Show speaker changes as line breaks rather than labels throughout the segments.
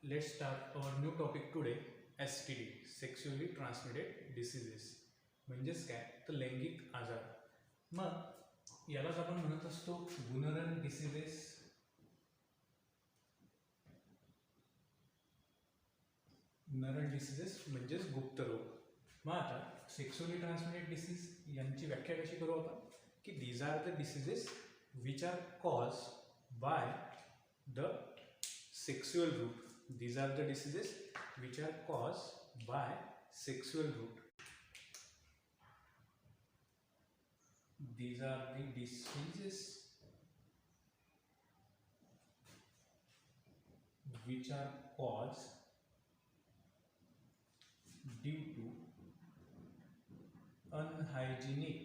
let's start our new topic today, STD, Sexually Transmitted Diseases. म्हणजेच काय तर लैंगिक आजार. मग यालाच आपण म्हणत असतो गुनरल डिसीजेस, नरल डिसीजेस म्हणजेच गुप्त रोग. मग आता सेक्शुअली ट्रान्समिटेड डिसीज यांची व्याख्या कशी करू आपण की these are the diseases which are cause by the sexual route. These are the diseases which are caused by sexual route. These are the diseases which are caused due to unhygienic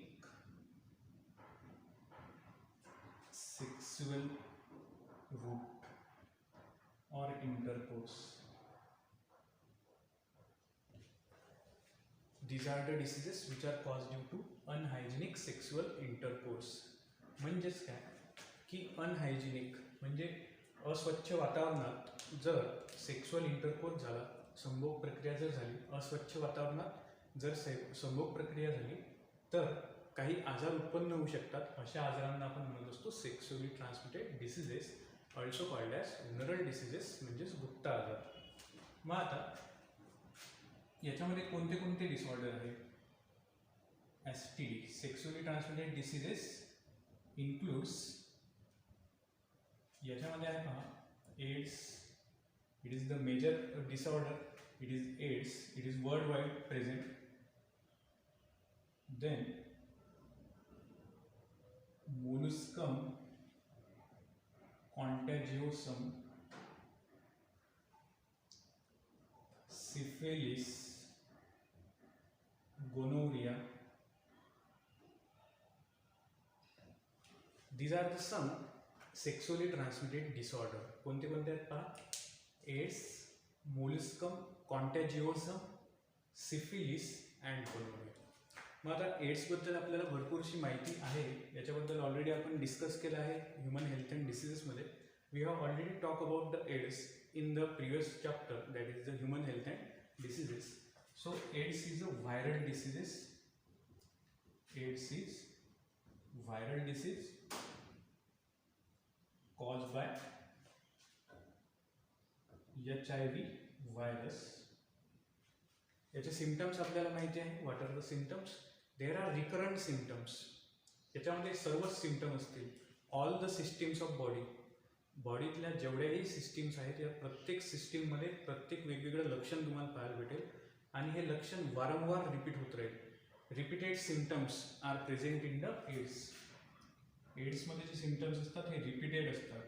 sexual route or intercourse. These are the diseases which are caused due to unhygienic sexual intercourse. म्हणजेच काय की unhygienic म्हणजे अस्वच्छ वातावरणात जर sexual intercourse झाला, संभोग प्रक्रिया जर झाली, अस्वच्छ वातावरणात जर संभोग प्रक्रिया झाली तर काही आजार उत्पन्न होऊ शकतात. अशा आजारांना आपण म्हणत असतो sexually transmitted diseases, also called as नरल diseases म्हणजेच गुप्त आजार. मग आता याच्यामध्ये कोणते कोणते डिसऑर्डर आहेत? STD, sexually transmitted diseases includes, याच्यामध्ये आहे पहा AIDS, it is the major disorder, it is AIDS, it is world wide present. Then molluscum contagiosum, syphilis, gonorrhea. These are the some sexually transmitted disorder. कोणते कोणते आहेत पहा? AIDS, molluscum contagiosum, syphilis and gonorrhoea. मग आता एड्सबद्दल आपल्याला भरपूरशी माहिती आहे, याच्याबद्दल ऑलरेडी आपण डिस्कस केलं आहे ह्युमन हेल्थ अँड डिसीजेसमध्ये. We have already talk about the AIDS in the previous chapter, that is the human health and diseases. So AIDS is a viral diseases. AIDS is viral disease caused by HIV virus. याचे symptoms आपल्याला माहिती आहे. What are the symptoms? There are recurrent symptoms. याच्यामध्ये सर्वच symptom असतील. All the systems of body, बॉडीतल्या जेवढ्याही systems आहेत या प्रत्येक सिस्टीममध्ये प्रत्येक वेगवेगळं लक्षण तुम्हाला पाहायला भेटेल आणि हे लक्षण वारंवार रिपीट होत राहील. Repeated symptoms are present in the AIDS. एड्समध्ये जे सिम्पटम्स असतात हे रिपीटेड असतात.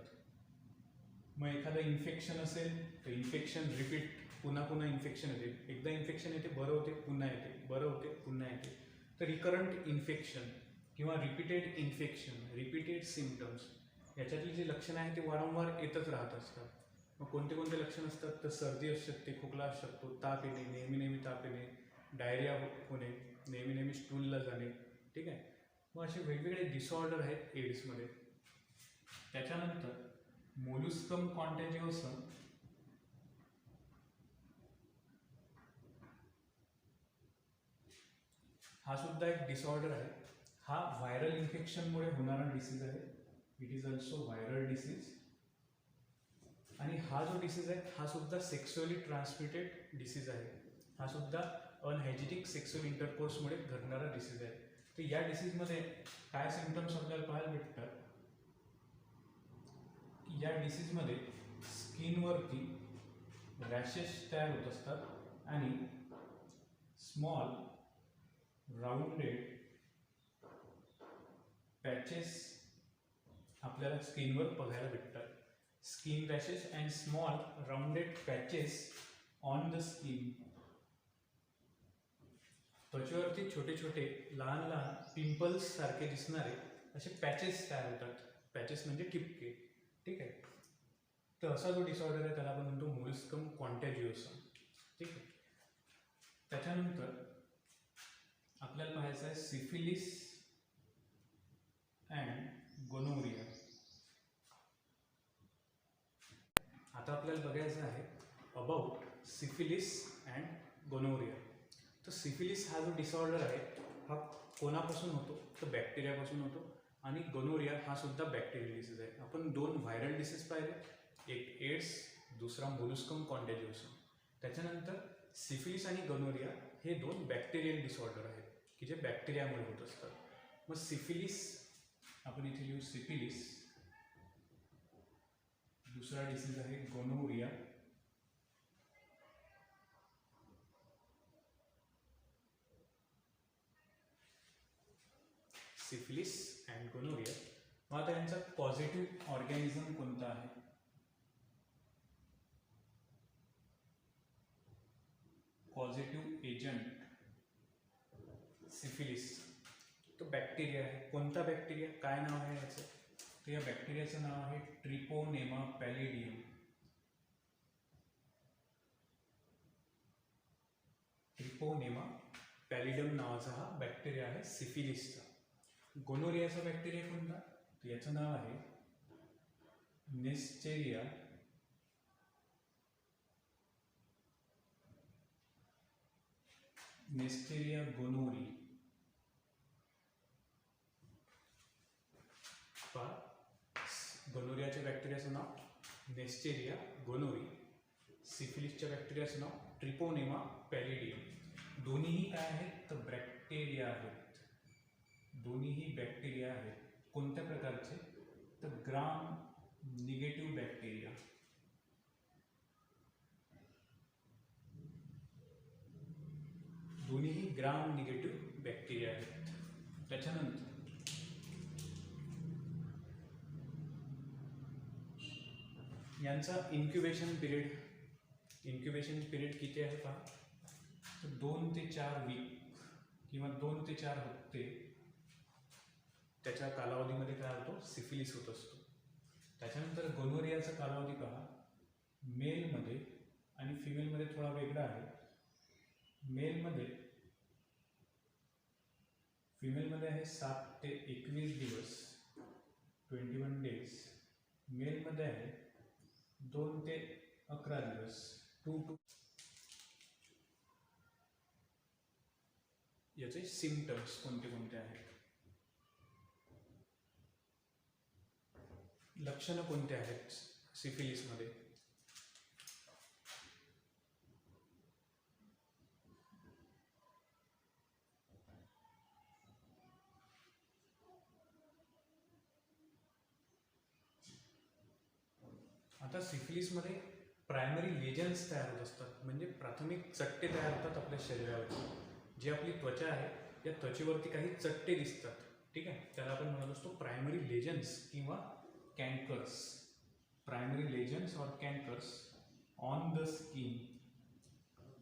मग एखादं इन्फेक्शन असेल तर इन्फेक्शन रिपीट, पुन्हा पुन्हा इन्फेक्शन येते. एकदा इन्फेक्शन येते, बरं होते, पुन्हा येते, बरं होते, पुन्हा येते. तर रिकरंट इन्फेक्शन किंवा रिपीटेड इन्फेक्शन, रिपीटेड सिम्पटम्स, याच्यातली जी लक्षणं आहेत ते वारंवार येतच राहत असतात. मग कोणते कोणते लक्षण असतात तर सर्दी असू शकते, खोकला असू शकतो, ताप येणे, नेहमी नेहमी ताप येणे, डायरिया होणे, नेहमी नेहमी स्टूलला जाणे. ठीक आहे. मग असे वेगवेगळे डिसऑर्डर आहेत एड्समध्ये. त्याच्यानंतर मोलुस्कम कॉन्टॅजिओसम, हा सुद्धा एक डिसऑर्डर आहे. हा व्हायरल इन्फेक्शनमुळे होणारा डिसीज आहे. It is also viral disease. आणि हा जो डिसीज आहे हा सुद्धा सेक्शुअली ट्रान्समिटेड डिसीज आहे. हा सुद्धा अनहायजिनिक सेक्शुअल इंटरकोर्समुळे घडणारा डिसीज आहे. तर या डिसीजमध्ये काय सिम्पटम्स आपल्याला पाहायला भेटतात की या डिसीजमध्ये स्किनवरती रॅशेस तयार होत असतात आणि स्मॉल राउंडेड पॅचेस आपल्याला स्किनवर बघायला भेटतात. Skin rashes and small rounded patches on the skin. त्वचेवरती छोटे छोटे लहान लहान पिंपल्स सारखे दिसणारे असे पॅचेस तयार होतात. पॅचेस म्हणजे ठिपके. ठीक आहे. तर असा जो डिसऑर्डर आहे त्याला आपण म्हणतो मोलुस्कम कॉन्टॅजिओसम. ठीक आहे. त्याच्यानंतर आपल्याला पाहायचं आहे सिफिलिस अँड गोनोरिया. आता आपल्याला बघायचं आहे अबाउट सिफिलिस अँड गोनोरिया. तर सिफिलिस हा जो डिसऑर्डर आहे हा कोणापासून होतो, तर बॅक्टेरियापासून होतो. आणि गोनोरिया हा सुद्धा बॅक्टेरियल डिसीज आहे. आपण 2 व्हायरल डिसीज पाहिले, एक एड्स, दुसरा मोलुस्कम कॉन्टॅजिओसम. त्याच्यानंतर सिफिलिस आणि गोनोरिया हे 2 बॅक्टेरियल डिसऑर्डर आहेत की जे बॅक्टेरियामुळे होत असतात. मग सिफिलिस आपण इथे लिहू सिफिलिस, दुसरा डिसीज आहे गोनोरिया, सिफिलिस अँड गोनोरिया. मग आता यांचा पॉझिटिव्ह ऑर्गॅनिझम कोणता आहे? पॉझिटिव्ह एजंट सिफिलिस तो बॅक्टेरिया आहे. कोणता बॅक्टेरिया, काय नाव आहे याचं? तर या बॅक्टेरियाचं नाव आहे ट्रिपोनेमा पॅलिडियम. ट्रिपोनेमा पॅलिडियम नावाचा हा बॅक्टेरिया आहे सिफिलिसचा. गोनोरियाचा बॅक्टेरिया कोणता? तर याचं नाव आहे नेस्टेरिया गोनोरी. गोनोरियाच्या बॅक्टेरियाचं नाव नेस्टेरिया गोनोरी, सिफिलिसच्या बॅक्टेरियाचं नाव ट्रिपोनेमा पॅलिडियम. दोन्हीही काय आहेत? तर बॅक्टेरिया आहेत. दोन्हीही बॅक्टेरिया आहेत. कोणत्या प्रकारचे? तर ग्राम निगेटिव्ह बॅक्टेरिया. दोन्हीही ग्राम निगेटिव्ह बॅक्टेरिया आहेत. त्याच्यानंतर यांचा इन्क्युबेशन पिरियड किती आहे पहा? तर 2 ते 4 वीक किंवा 2 ते 4 हप्ते त्याच्या कालावधीमध्ये काय होतो? सिफिलिस होत असतो. त्याच्यानंतर गोनोरियाचा कालावधी पहा, मेलमध्ये आणि फिमेलमध्ये थोडा वेगळा आहे. फिमेलमध्ये आहे 7 ते 21 दिवस 21 डेज. मेलमध्ये आहे 2 ते 11 दिवस 2 to. याचे सिम्पटम्स कोणते कोणते आहेत? लक्षणं कोणते आहेत सिफिलिसमध्ये? आता सिफिलिसमध्ये प्रायमरी लेजन्स तयार होत असतात, म्हणजे प्राथमिक चट्टे तयार होतात आपल्या शरीरावरती. जी आपली त्वचा आहे या त्वचेवरती काही चट्टे दिसतात, ठीक आहे, त्याला आपण म्हणत असतो प्रायमरी लेजन्स किंवा कॅन्कर्स. प्रायमरी लेजन्स और कॅन्कर्स ऑन द स्किन.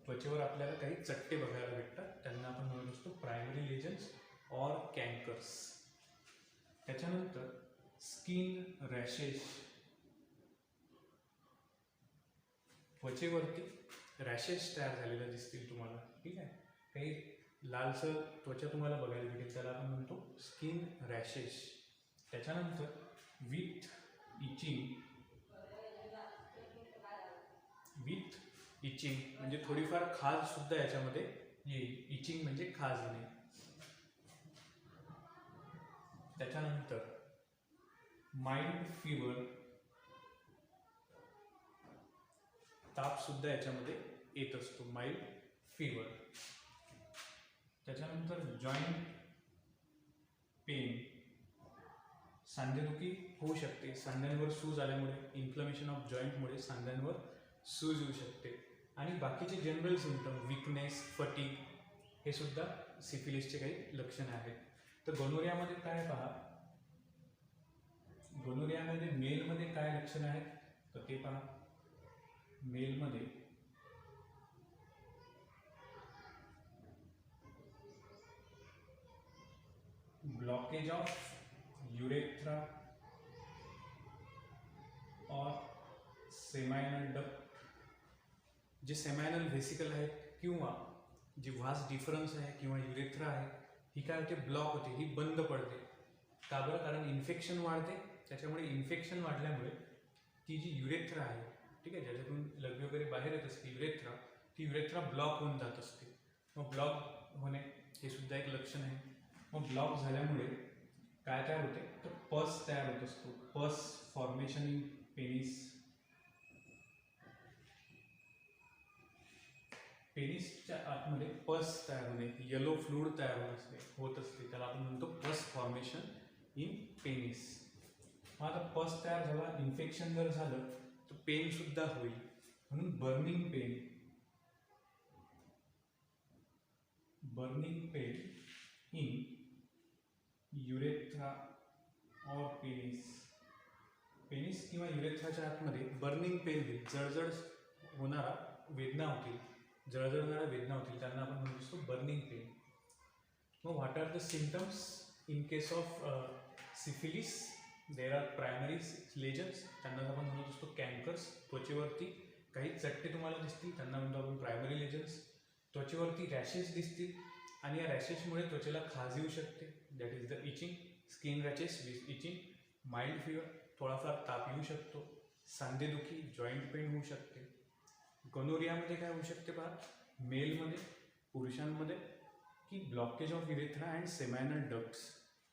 त्वचेवर आपल्याला काही चट्टे बघायला भेटतात, त्यांना आपण म्हणत असतो प्रायमरी लेजन्स और कॅन्कर्स. त्याच्यानंतर स्किन रॅशेस. त्वचेवरती रॅशेस तयार झालेले दिसतील तुम्हाला, ठीक आहे, काही लालसर त्वचा तुम्हाला बघायला भेटेल, त्याला आपण म्हणतो स्किन रॅशेस. त्याच्यानंतर विथ इचिंग म्हणजे थोडीफार खाज सुद्धा याच्यामध्ये येईल. इचिंग म्हणजे खाज येणे. त्याच्यानंतर माइल्ड फीवर, ताप सुद्धा याच्यामध्ये येत असतो, माइल्ड फीवर. त्याच्यानंतर जॉईंट पेन, सांधेदुखी होऊ शकते. सांध्यांवर सूज आल्यामुळे, इन्फ्लमेशन ऑफ जॉईंटमुळे सांध्यांवर सूज येऊ शकते. आणि बाकीचे जनरल सिम्पटम, विकनेस, फटीग, हे सुद्धा सिफिलिसचे काही लक्षणे आहेत. तर गोनोरियामध्ये काय पहा, गोनोरियामध्ये मेलमध्ये काय लक्षणं आहेत तर ते पहा. मेलमध्ये ब्लॉकेज ऑफ युरेथ्रा और सेमायनल डक्ट. जे सेमायनल व्हेसिकल आहे किंवा जी व्हास डिफरन्स आहे किंवा युरेथ्रा आहे, ही काय होते? ब्लॉक होते, ही बंद पडते. का बरं? कारण इन्फेक्शन वाढते. त्याच्यामुळे इन्फेक्शन वाढल्यामुळे ती जी युरेथ्रा आहे, ठीक ठीक आहे, ज्याच्यातून लघवी वगैरे बाहेर येत असते युरेथ्रा, ती युरेथ्रा ब्लॉक होऊन जात असते. मग ब्लॉक होणे हे सुद्धा एक लक्षण आहे. मग ब्लॉक झाल्यामुळे काय तयार होते, तर पस तयार होत असतो. Pus formation in penis. पेनिसच्या आतमध्ये पस तयार होणे, येलो फ्लूइड तयार होत असते, त्याला आपण म्हणतो पस फॉर्मेशन इन पेनिस. मग आता पस तयार झाला, इन्फेक्शन जर झालं तर पेन सुद्धा होईल, म्हणून बर्निंग पेन इन युरेथ्रा और पेनिस किंवा युरेथ्राच्या आतमध्ये बर्निंग पेन होईल, जळजळ होणारा वेदना होतील, त्यांना आपण म्हणू शकतो बर्निंग पेन. मग what are the symptoms in case of syphilis? There are primary lesions, त्यांना आपण म्हणत असतो कॅन्कर्स. त्वचेवरती काही चट्टे तुम्हाला दिसतील, त्यांना म्हणतो आपण प्रायमरी लेजन्स. त्वचेवरती रॅशेस दिसतील आणि या रॅशेसमुळे त्वचेला खाज येऊ शकते, that is the itching. Skin rashes with itching. Mild fever, थोडाफार ताप येऊ शकतो. सांधेदुखी, जॉईंट पेन होऊ शकते. गनोरियामध्ये काय होऊ शकते पहा, मेलमध्ये, पुरुषांमध्ये, की blockage of urethra and seminal ducts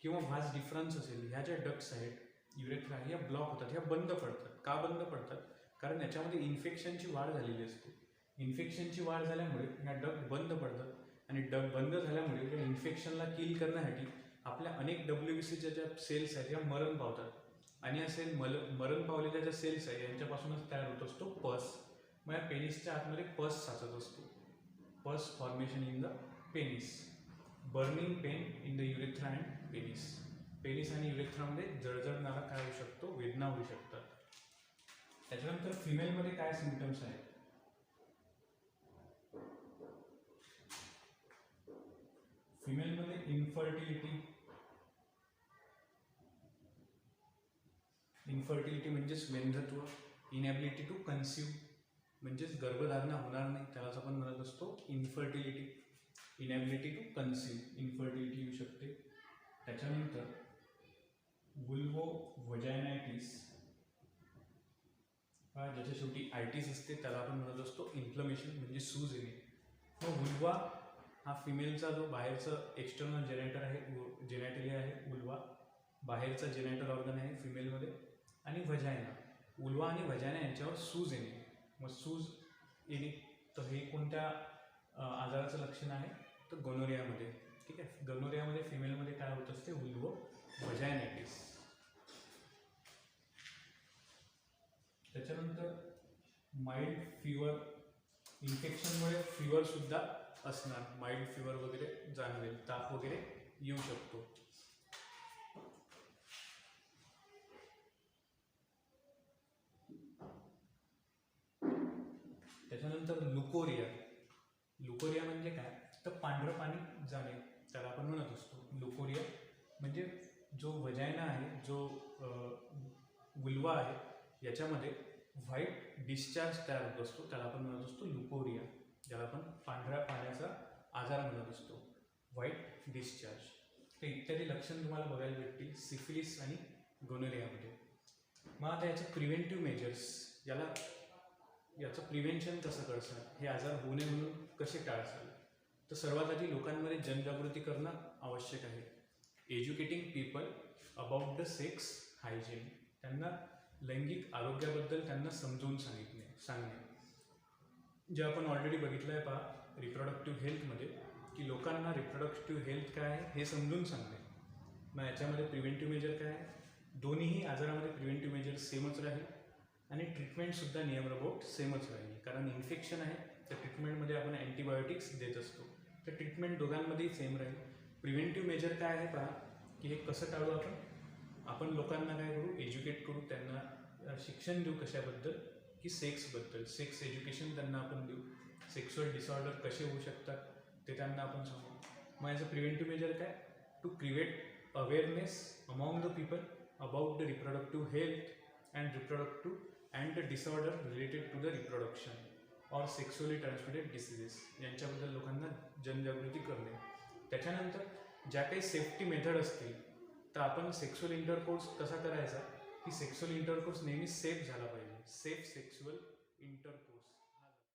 किंवा व्हास डिफरन्स असेल, ह्या ज्या डक्ट्स आहेत युरेथ्रा ह्या ब्लॉक होतात, ह्या बंद पडतात. का बंद पडतात? कारण याच्यामध्ये इन्फेक्शनची वाढ झालेली असते. इन्फेक्शनची वाढ झाल्यामुळे ह्या डक्ट बंद पडतात आणि डक्ट बंद झाल्यामुळे या इन्फेक्शनला किल करण्यासाठी आपल्या अनेक WBCच्या ज्या सेल्स आहेत या मरण पावतात आणि या सेल मरण पावलेल्या ज्या सेल्स आहेत यांच्यापासूनच तयार होत असतो पस. मग या पेनिसच्या आतमध्ये पस साचत असतो. Pus formation in the penis. Burning pain in the urethra and penis. Penis आणि युरेथ्रामध्ये जळजळणारा काय होऊ शकतो, वेदना होऊ शकतात. त्याच्यानंतर फिमेलमध्ये काय सिम्पटम्स आहेत? फिमेलमध्ये इन्फर्टिलिटी म्हणजेच वेंधत्व. इनॅबिलिटी टू कन्सीव्ह म्हणजेच गर्भधारणा होणार नाही, त्यालाच आपण म्हणत असतो infertility. Inability to conceive, infertility येऊ शकते. त्याच्यानंतर वुल्वोव्हाजायनायटिस, ज्याच्या शेवटी आयटिस असते, त्याला आपण म्हणत असतो इन्फ्लमेशन म्हणजे सूज येणे. मग वुल्वा हा फिमेलचा जो बाहेरचं एक्सटर्नल जेनेटर आहे, जेनेटलिया आहे वुल्वा, बाहेरचा जेनेटर ऑर्गन आहे फिमेलमध्ये. आणि व्हजायना, वुल्वा आणि व्हजायना यांच्यावर सूज येणे. मग सूज येणे तर हे कोणत्या आजाराचं लक्षण आहे, तर गनोरियामध्ये. ठीक आहे, गनोरियामध्ये फिमेलमध्ये काय होत असते, वुल्वोव्हाजायनायटिस. त्याच्यानंतर माइल्ड फीवर, इन्फेक्शनमुळे फीवर सुद्धा असणार, माइल्ड फीवर वगैरे जाणवेल, ताप वगैरे येऊ शकतो. त्याच्यानंतर लुकोरिया. लुकोरिया म्हणजे काय, तर पांढरं पाणी जाणे, त्याला आपण म्हणत असतो लुकोरिया. म्हणजे जो व्हजायना आहे, जो वुल्वा आहे, याच्यामध्ये व्हाईट डिस्चार्ज तयार होत असतो, त्याला आपण म्हणत असतो लुकोरिया, ज्याला आपण पांढऱ्या पाण्याचा आजार म्हणत असतो, व्हाईट डिस्चार्ज. तर इत्यादी लक्षण तुम्हाला बघायला भेटतील सिफिलिस आणि गोनोरियामध्ये. मग आता याचे प्रिव्हेंटिव्ह मेजर्स, याचं प्रिव्हेन्शन कसं करसाल, हे आजार होऊ नये म्हणून कसे टाळसाल, तर सर्वात आधी लोकांमध्ये जनजागृती करणं आवश्यक आहे. Educating people about the sex hygiene, त्यांना लैंगिक आरोग्याबद्दल त्यांना समजून सांगणे. जे आपण ऑलरेडी बघितलं आहे पहा रिप्रोडक्टिव्ह हेल्थमध्ये, की लोकांना रिप्रोडक्टिव्ह हेल्थ काय आहे हे समजून सांगणे. मग याच्यामध्ये प्रिव्हेंटिव्ह मेजर काय आहे, दोन्हीही आजारामध्ये प्रिव्हेंटिव्ह मेजर सेमच राहील आणि ट्रीटमेंटसुद्धा नियमरबोट सेमच राहील. कारण इन्फेक्शन आहे तर ट्रीटमेंटमध्ये आपण अँटीबायोटिक्स देत असतो, तर ट्रीटमेंट दोघांमध्येही सेम राहील. प्रिव्हेंटिव्ह मेजर काय आहे पहा, की हे कसं टाळू आपण लोकांना काय करू, एज्युकेट करू, त्यांना शिक्षण देऊ कशाबद्दल, की सेक्सबद्दल. सेक्स एज्युकेशन त्यांना आपण देऊ. सेक्शुअल डिसऑर्डर कसे होऊ शकतात ते त्यांना आपण सांगू. मग याचं प्रिव्हेंटिव्ह मेजर काय, to create awareness among the people about the reproductive health and the disorder related to the reproduction और सेक्शुअली ट्रान्समिटेड डिसीजेस, यांच्याबद्दल लोकांना जनजागृती करणे. त्याच्यानंतर ज्या काही सेफ्टी मेथड असतील, तर आपण सेक्शुअल इंटरकोर्स कसा करायचा, की सेक्शुअल इंटरकोर्स नेहमी सेफ झाला पाहिजे. Safe sexual inter